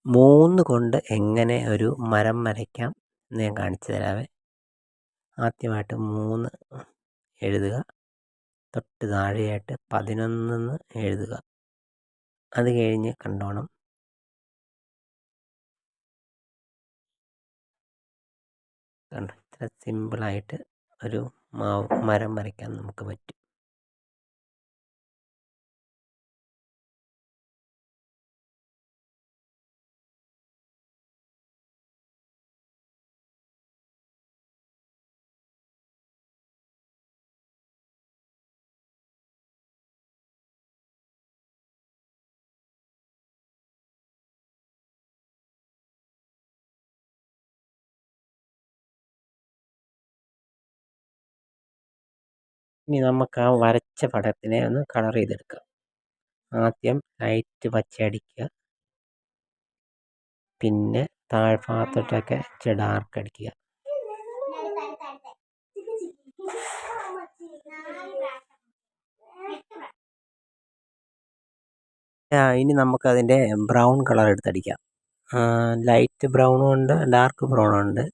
3 കൊണ്ട് എങ്ങനെ ഒരു മരം വരയ്ക്കാം എന്ന് ഞാൻ കാണിച്ചു തരാവേ. ആദ്യമായിട്ട് 3 എഴുതുക. തൊട്ട് താഴെയായിട്ട് 11 എഴുതുക. അത് കഴിഞ്ഞ് കണ്ടോണം. കണ്ടോ, ഇത്ര സിമ്പിളായിട്ട് ഒരു മരം വരയ്ക്കാൻ നമുക്ക് പറ്റും. ഇനി നമുക്ക് ആ വരച്ച പടത്തിനെ ഒന്ന് കളർ ചെയ്തെടുക്കാം. ആദ്യം ലൈറ്റ് പച്ച അടിക്കുക, പിന്നെ താഴ്ഭാഗത്തോട്ടൊക്കെ ഇച്ചിരി ഡാർക്ക് അടിക്കുക. ഇനി നമുക്കതിൻ്റെ ബ്രൗൺ കളർ എടുത്തടിക്കാം. ലൈറ്റ് ബ്രൗണും ഉണ്ട്, ഡാർക്ക് ബ്രൗണും ഉണ്ട്.